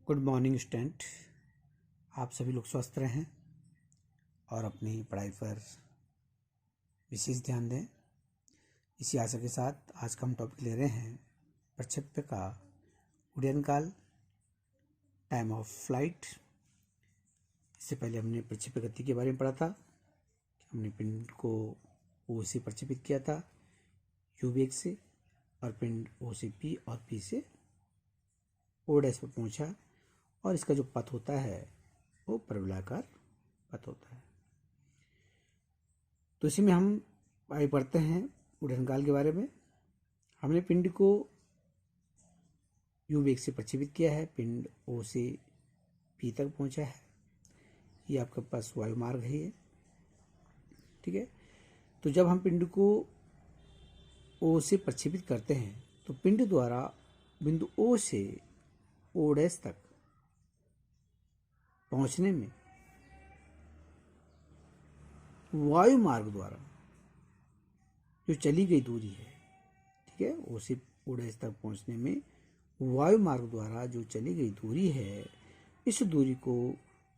Good morning student. आप सभी लोग स्वस्थ रहें और अपनी पढ़ाई पर विशेष ध्यान दें। इसी आशा के साथ आज का हम टॉपिक ले रहे हैं प्रक्षेप्य का उड्डयन काल, टाइम ऑफ फ्लाइट। इससे पहले हमने प्रक्षेप्य गति के बारे में पढ़ा था कि हमने पिंड को ओ से प्रक्षेपित किया था यू वेग से, और पिंड ओ से पी और पी से ओ डैश पर पहुंचा, और इसका जो पथ होता है वो परवलयाकार पथ होता है। तो इसी में हम आगे पढ़ते हैं उड्डयन काल के बारे में। हमने पिंड को यू वेग से प्रक्षेपित किया है, पिंड ओ से पी तक पहुंचा है। ये आपके पास वायु मार्ग है ये, ठीक है। तो जब हम पिंड को ओ से प्रक्षेपित करते हैं तो पिंड द्वारा बिंदु ओ से ओ डैश तक पहुंचने में वायु मार्ग द्वारा जो चली गई दूरी है, ठीक है, ओ से ओ डैश तक पहुंचने में वायु मार्ग द्वारा जो चली गई दूरी है, इस दूरी को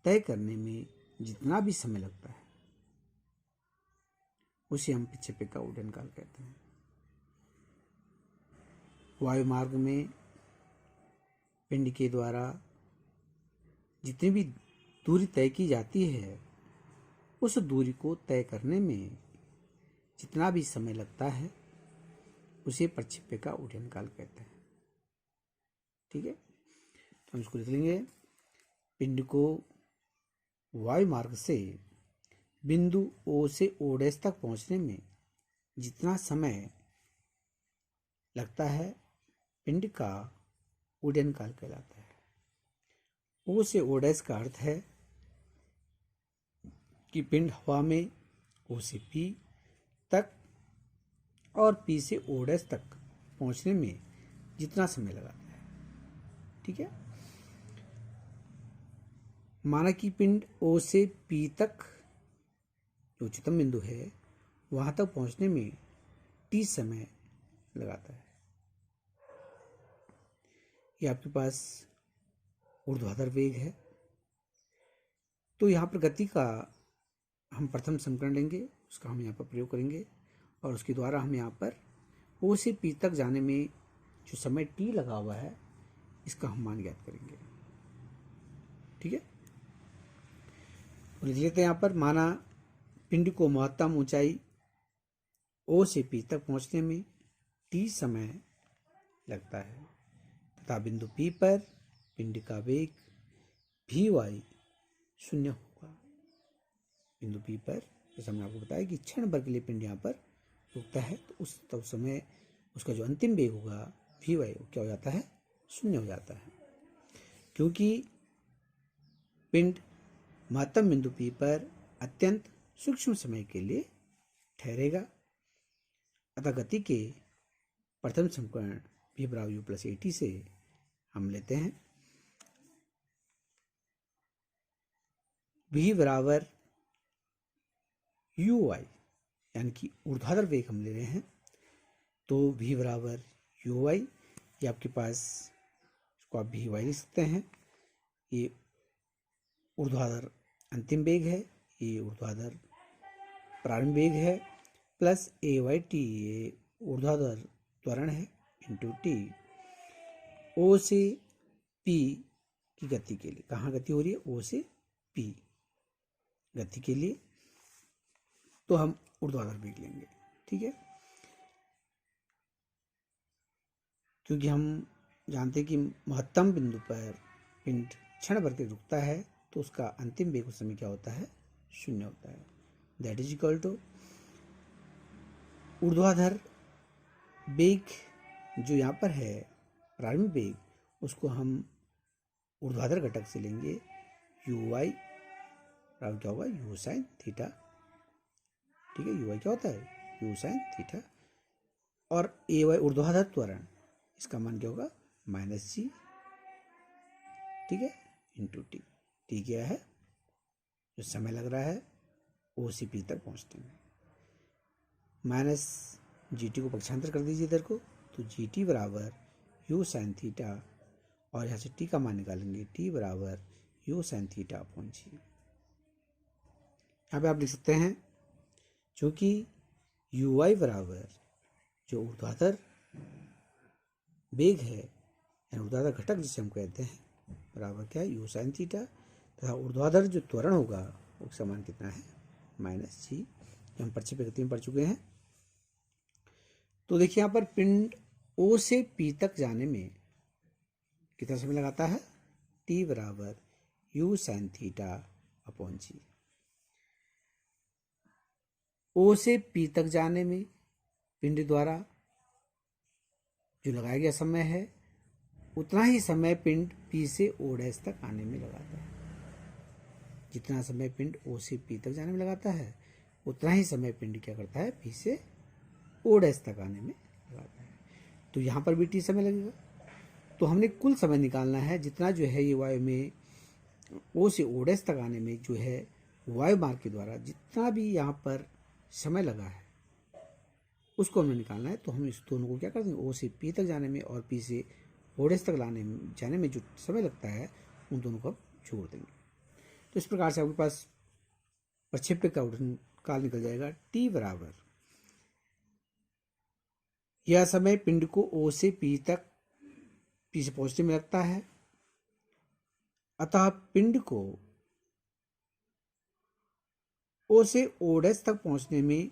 तय करने में जितना भी समय लगता है उसे हम प्रक्षेप्य का उड्डयन काल कहते हैं। वायु मार्ग में पिंड के द्वारा जितनी भी दूरी तय की जाती है, उस दूरी को तय करने में जितना भी समय लगता है उसे प्रक्षेप्य का उड्डयन काल कहते हैं, ठीक है। तो हम इसको लिख लेंगे, पिंड को वायु मार्ग से बिंदु ओ से ओ डैश तक पहुंचने में जितना समय लगता है पिंड का उड्डयन काल कहलाता है। ओ से ओ डैश का अर्थ है कि पिंड हवा में ओ से पी तक और पी से ओ डैश तक पहुंचने में जितना समय लगाता है, ठीक है। माना कि पिंड ओ से पी तक जो उच्चतम बिंदु है वहां तक पहुंचने में टी समय लगाता है। ये आपके पास ऊर्ध्वाधर वेग है। तो यहाँ पर गति का हम प्रथम समीकरण लेंगे, उसका हम यहाँ पर प्रयोग करेंगे, और उसके द्वारा हम यहाँ पर ओ से पी तक जाने में जो समय टी लगा हुआ है इसका हम मान ज्ञात करेंगे, ठीक है। तो लिख लेते हैं यहाँ पर, माना पिंड को महत्तम ऊंचाई ओ से पी तक पहुंचने में टी समय लगता है, तथा बिंदु पी पर पिंड का वेग भी वाई 0 होगा। बिंदु पी पर जैसे हमने आपको बताया कि क्षण भर के लिए पिंड यहाँ पर रुकता है, तो उस तब समय उसका जो अंतिम वेग होगा भी वाई क्या हो जाता है, 0 हो जाता है, क्योंकि पिंड महत्तम बिंदु पी पर अत्यंत सूक्ष्म समय के लिए ठहरेगा। अतः गति के प्रथम समीकरण v बराबर u प्लस AT से हम लेते हैं v बराबर u वाई, यानी कि ऊर्ध्वाधर वेग हम ले रहे हैं, तो v बराबर u वाई, ये आपके पास इसको आप v वाई लिख सकते हैं। ये ऊर्ध्वाधर अंतिम वेग है, ये ऊर्ध्वाधर प्रारंभ वेग है, प्लस a वाई टी, ये ऊर्ध्वाधर त्वरण है, इंटू टी ओ से पी की गति के लिए। कहाँ गति हो रही है, ओ से पी गति के लिए, तो हम ऊर्ध्वाधर वेग लेंगे, ठीक है। क्योंकि हम जानते हैं कि महत्तम बिंदु पर पिंड क्षण भर के रुकता है, तो उसका अंतिम वेग उस समय क्या होता है, 0 होता है। दैट इज इक्वल टू ऊर्ध्वाधर वेग जो यहाँ पर है प्रारंभिक वेग, उसको हम ऊर्ध्वाधर घटक से लेंगे यू वाई बराबर क्या होगा, यू साइन थीटा, ठीक है। यू वाई क्या होता है, यू साइन थीटा, और ए वाई ऊर्ध्वाधर त्वरण, इसका मान क्या होगा, -g, ठीक है, इंटू टी। टी क्या है, जो समय लग रहा है ओ से पी तक पहुंचने में, माइनस जी टी को पक्षांतर कर दीजिए इधर को, तो जी टी बराबर यू साइन थीटा और यहाँ से टी का मान निकालेंगे, टी बराबर यू साइन थीटा अपॉन जी। यहाँ पे आप लिख सकते हैं चूंकि यू वाई बराबर जो ऊर्ध्वाधर वेग है यानी ऊर्ध्वाधर घटक जिसे हम कहते हैं बराबर क्या है, यू साइन थीटा, तथा ऊर्ध्वाधर जो त्वरण होगा उसका मान कितना है, माइनस जी। हम प्रक्षेप्य गति में पढ़ चुके हैं। तो देखिए यहाँ पर पिंड ओ से पी तक जाने में कितना समय लगाता है, टी बराबर यू साइन थीटा अपॉन जी। ओ से पी तक जाने में पिंड द्वारा जो लगाया गया समय है उतना ही समय पिंड पी से ओ डैश तक आने में लगाता है। जितना समय पिंड ओ से पी तक जाने में लगाता है उतना ही समय पिंड क्या करता है, पी से ओ डैश तक आने में लगाता है। तो यहाँ पर भी टी समय लगेगा। तो हमने कुल समय निकालना है जितना जो है ये वायु में ओ से ओ डैश तक आने में जो है वायु मार्ग के द्वारा जितना भी यहाँ पर समय लगा है उसको हमें निकालना है। तो हम इस दोनों को क्या कर देंगे, ओ से पी तक जाने में और पी से ओ डैश तक जाने में जो समय लगता है उन दोनों को जोड़ देंगे। तो इस प्रकार से आपके पास प्रक्षेप्य का काल निकल जाएगा, टी बराबर यह समय पिंड को ओ से पी तक, पी से पहुंचने में लगता है, अतः पिंड को ओ से ओ डैश तक पहुंचने में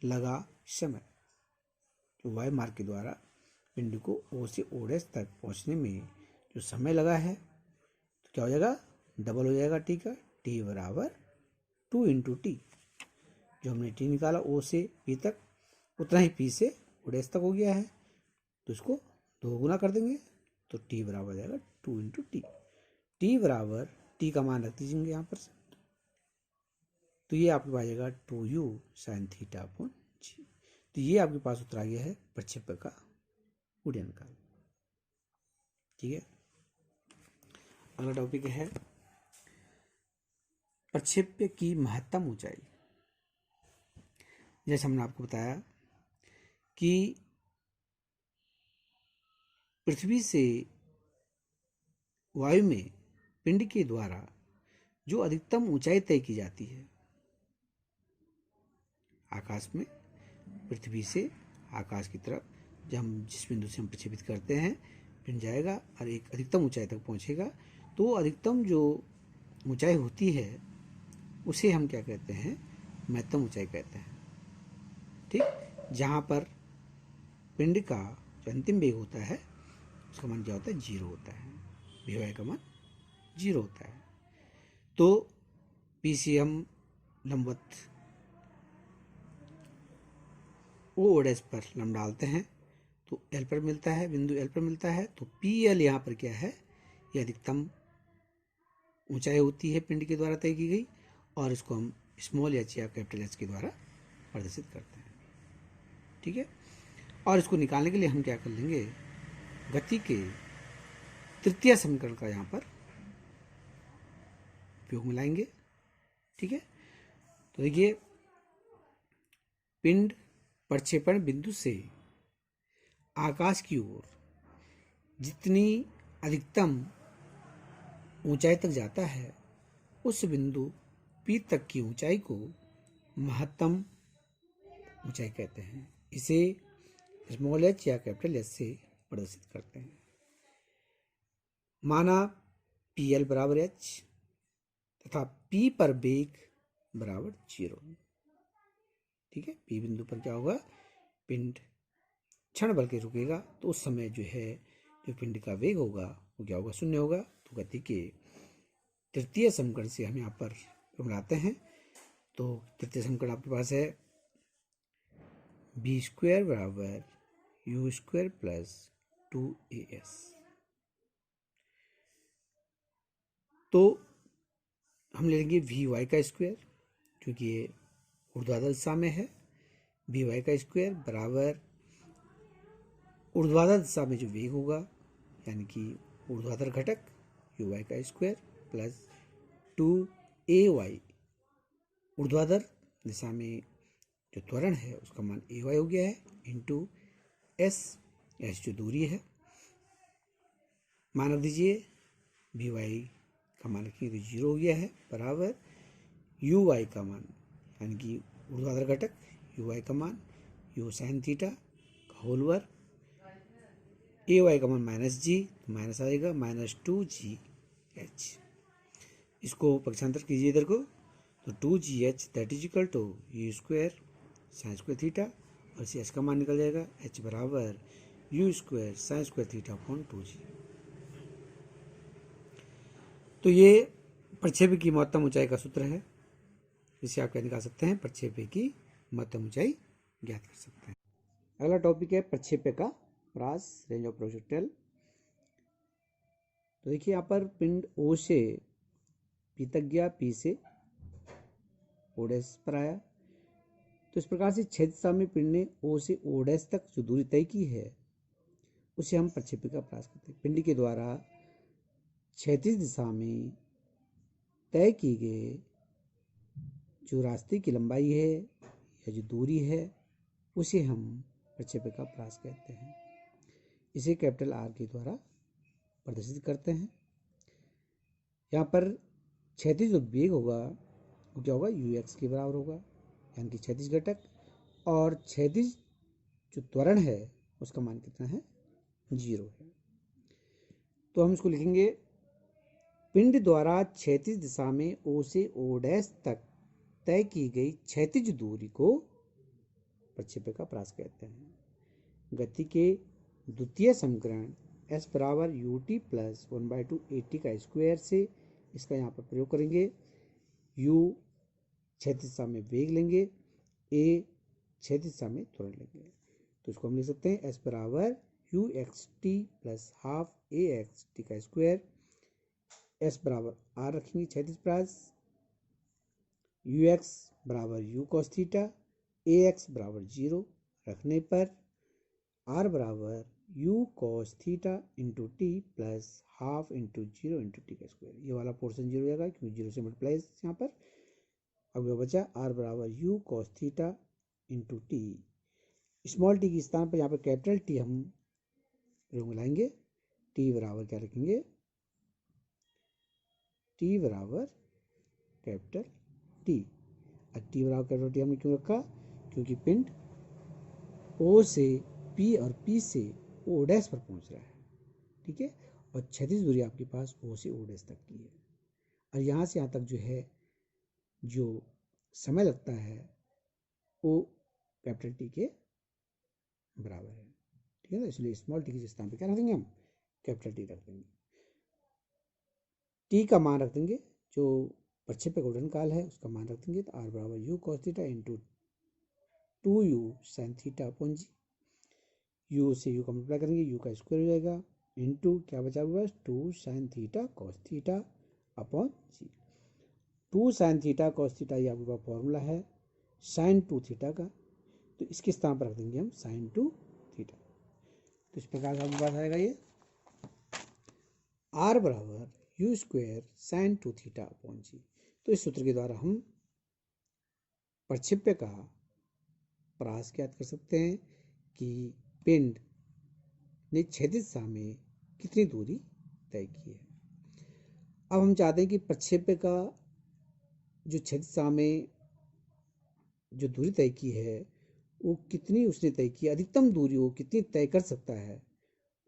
लगा समय, जो वायु मार्ग के द्वारा पिंड को ओ से ओ डैश तक पहुंचने में जो समय लगा है तो क्या हो जाएगा, डबल हो जाएगा टी का, टी बराबर 2 इंटू टी। जो हमने टी निकाला ओ से पी तक उतना ही पी से ओ डैश तक हो गया है, तो इसको 2 गुना कर देंगे तो टी बराबर हो जाएगा 2 इंटू टी। टी बराबर टी का मान रख दीजिए यहाँ पर से, तो ये आपके पास आएगा 2u sine theta upon g. तो ये आपके पास उत्तर आ गया है प्रक्षेप्य का गुणन काल। ठीक है, अगला टॉपिक है प्रक्षेप्य की महत्तम ऊंचाई। जैसे हमने आपको बताया कि पृथ्वी से वायु में पिंड के द्वारा जो अधिकतम ऊंचाई तय की जाती है आकाश में, पृथ्वी से आकाश की तरफ जब हम जिस बिंदु से हम प्रक्षेपित करते हैं पिंड जाएगा और एक अधिकतम ऊंचाई तक पहुंचेगा, तो अधिकतम जो ऊंचाई होती है उसे हम क्या कहते हैं, महत्तम ऊंचाई कहते हैं। ठीक, जहाँ पर पिंड का जो अंतिम वेग होता है उसका मान क्या होता है, 0 होता है, वी का मान 0 होता है। तो पी से हम लंबवत ओ डैश पर लंब डालते हैं तो एल पर मिलता है, बिंदु एल पर मिलता है। तो पी एल यहाँ पर क्या है, ये अधिकतम ऊंचाई होती है पिंड के द्वारा तय की गई, और इसको हम स्मॉल एच या कैपिटल एच के द्वारा प्रदर्शित करते हैं। ठीक है, और इसको निकालने के लिए हम क्या कर लेंगे, गति के तृतीय समीकरण का यहाँ पर उपयोग में लाएंगे। ठीक है, तो देखिए पिंड प्रक्षेपण बिंदु से आकाश की ओर जितनी अधिकतम ऊंचाई तक जाता है उस बिंदु P तक की ऊंचाई को महत्तम ऊंचाई कहते हैं। इसे स्मॉल एच या कैपिटल एच से प्रदर्शित करते हैं। माना PL बराबर H तथा P पर वेग बराबर 0। ठीक है, P बिंदु पर क्या होगा, पिंड क्षण भर के रुकेगा, तो उस समय जो है जो पिंड का वेग होगा वो क्या होगा, 0 होगा। तो गति के तृतीय समीकरण से हम यहाँ पर मिलाते हैं। तो तृतीय समीकरण आपके पास है बी स्क्वायर बराबर यू स्क्वायर प्लस 2as। तो हम ले लेंगे वी वाई का स्क्वायर, क्योंकि ये ऊर्ध्वाधर दिशा में है, वी वाई का स्क्वायर बराबर ऊर्ध्वाधर दिशा में जो वेग होगा यानी कि ऊर्ध्वाधर घटक यू वाई का स्क्वायर प्लस 2ay ऊर्ध्वाधर दिशा में जो त्वरण है उसका मान ay हो गया है, इंटू एस जो दूरी है, मान रख दीजिए, वी वाई का मान रखिए तो 0 हो गया है, बराबर यू वाई का मान यानी कि ऊर्ध्वाधर घटक यू वाई का मान यू साइन थीटा का होल वर्ग, ए वाई का मान माइनस जी, माइनस आएगा -2GH। इसको पक्षांतर कीजिए इधर को, तो 2GH that is equal to u square sine square theta, और इसे एच का मान निकल जाएगा, एच बराबर u square sine square theta upon 2G। तो ये प्रक्षेपी की महत्तम ऊंचाई का सूत्र है, जिसे आप क्या निकाल सकते हैं, प्रक्षेपी की महत्तम ऊंचाई ज्ञात कर सकते हैं। अगला टॉपिक है प्रक्षेप्य का व्यास, रेंज ऑफ प्रोजेक्टाइल। तो देखिए यहाँ पर पिंड O से P तक गया, P से O डैश पर आया। तो इस प्रकार से क्षैतिज दिशा में पिंड ने O से O डैश तक जो दूरी तय की है उसे हम प्रक्षेप्य का प्रयास करते हैं। पिंड के द्वारा क्षैतिज दिशा में तय की गई जो रास्ते की लंबाई है या जो दूरी है उसे हम प्रक्षेप्य का प्रयास कहते हैं। इसे कैपिटल R के द्वारा प्रदर्शित करते हैं। यहाँ पर क्षैतिज जो वेग होगा वो क्या होगा, ux के बराबर होगा, यानी कि क्षैतिज घटक, और क्षैतिज जो त्वरण है उसका मान कितना है, 0 है। तो हम इसको लिखेंगे, पिंड द्वारा क्षैतिज दिशा में O से O डैश तक तय की गई क्षैतिज दूरी को प्रक्षेप्य का प्रयास कहते हैं। गति के द्वितीय समीकरण s बराबर ut प्लस 1/2 AT का स्क्वायर से इसका यहाँ पर प्रयोग करेंगे। u क्षैतिज दिशा में वेग लेंगे, a क्षैतिज दिशा में त्वरण लेंगे। तो इसको हम लिख सकते हैं s बराबर uxt प्लस हाफ axt का स्क्वायर, s बराबर r रखेंगे क्षैतिज प्रयास, ux बराबर u cos थीटा, ax बराबर 0 रखने पर r बराबर u cos theta into T plus half into 0 into T का स्क्वायर। ये वाला पोर्शन 0 हो जाएगा क्योंकि 0 से मल्टीप्लाई यहाँ पर। अब यह बचा r बराबर u cos theta into T, small T के स्थान पर यहाँ पर कैपिटल टी हम प्रयोग में लाएंगे। टी बराबर क्या रखेंगे, टी बराबर कैपिटल टी। अब टी बराबर कैपिटल टी हमने क्यों रखा, क्योंकि पिंड O से P और P से O डैश पर पहुंच रहा है, ठीक है, और क्षैतिज दूरी आपके पास O से O डैश तक की है, और यहाँ से यहाँ तक जो है जो समय लगता है वो कैपिटल टी के बराबर है, ठीक है ना। इसलिए स्मॉल टी के स्थान पर क्या रख देंगे, हम कैपिटल टी रख देंगे। टी का मान रख देंगे, जो प्रक्षेप्य का उड़न काल है उसका मान रख देंगे, तो r बराबर u cos theta into 2u sine theta upon g. u से u का मल्टीप्लाई करेंगे, u का स्क्वायर हो जाएगा, इंटू क्या बचा हुआ है 2 sine theta cos theta upon g. 2 sine theta cos theta ये आपके पास फॉर्मूला है साइन 2 थीटा का, तो इसके स्थान पर रख देंगे हम साइन 2 थीटा। तो इस प्रकार से आपके पास आएगा ये r बराबर u square sine 2 theta upon g. तो इस सूत्र के द्वारा हम प्रक्षेप्य का प्रयास ज्ञात कर सकते हैं कि पिंड ने क्षैतिज दिशा में कितनी दूरी तय की है। अब हम चाहते हैं कि प्रक्षेप्य का जो क्षैतिज दिशा में जो दूरी तय की है वो कितनी उसने तय की, अधिकतम दूरी वो कितनी तय कर सकता है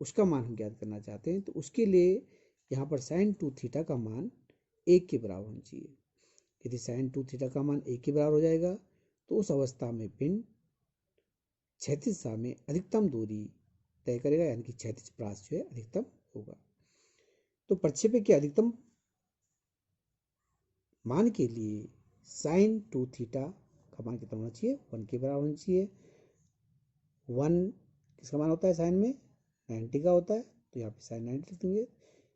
उसका मान हम ज्ञात करना चाहते हैं। तो उसके लिए यहाँ पर साइन 2 थीटा का मान 1 के बराबर होना चाहिए। यदि साइन 2 थीटा का मान 1 के बराबर हो जाएगा तो उस अवस्था में पिंड क्षैतिज दिशा में अधिकतम दूरी तय करेगा, यानी कि क्षैतिज प्रयास जो है अधिकतम होगा। तो प्रक्षेप्य के अधिकतम मान के लिए साइन 2 थीटा का मान कितना होना चाहिए, 1 के बराबर होना चाहिए। 1 किसका मान होता है साइन में, 90 का होता है, तो यहाँ पे साइन 90 लिख देंगे,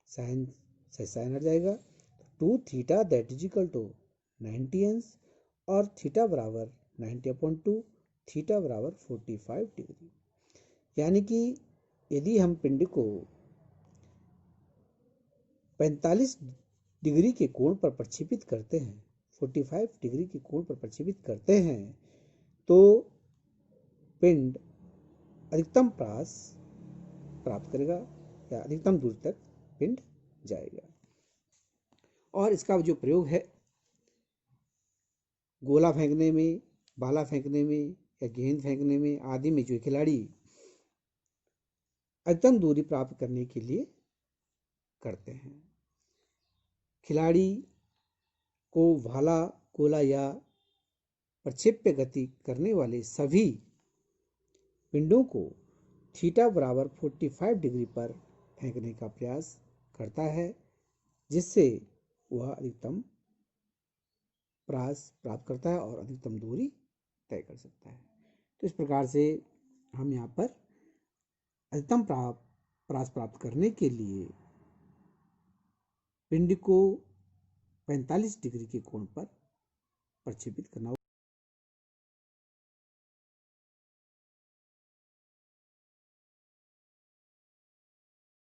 साइन से साइन हट जाएगा, 2 theta that is equal to 90 अंश, और थीटा बराबर 90/2, थीटा बराबर 45 डिग्री। यानी कि यदि हम पिंड को 45 डिग्री के कोण पर प्रक्षेपित करते हैं, 45 डिग्री के कोण पर प्रक्षेपित करते हैं, तो पिंड अधिकतम प्रयास प्राप्त करेगा या अधिकतम दूर तक पिंड जाएगा। और इसका जो प्रयोग है गोला फेंकने में, भाला फेंकने में या गेंद फेंकने में आदि में जो खिलाड़ी अधिकतम दूरी प्राप्त करने के लिए करते हैं। खिलाड़ी को भाला, गोला या प्रक्षेप्य गति करने वाले सभी पिंडों को थीटा बराबर 45 डिग्री पर फेंकने का प्रयास करता है, जिससे वह अधिकतम प्रयास प्राप्त करता है और अधिकतम दूरी तय कर सकता है। तो इस प्रकार से हम यहाँ पर अधिकतम प्रयास प्राप्त करने के लिए पिंड को 45 डिग्री के कोण पर प्रक्षेपित करना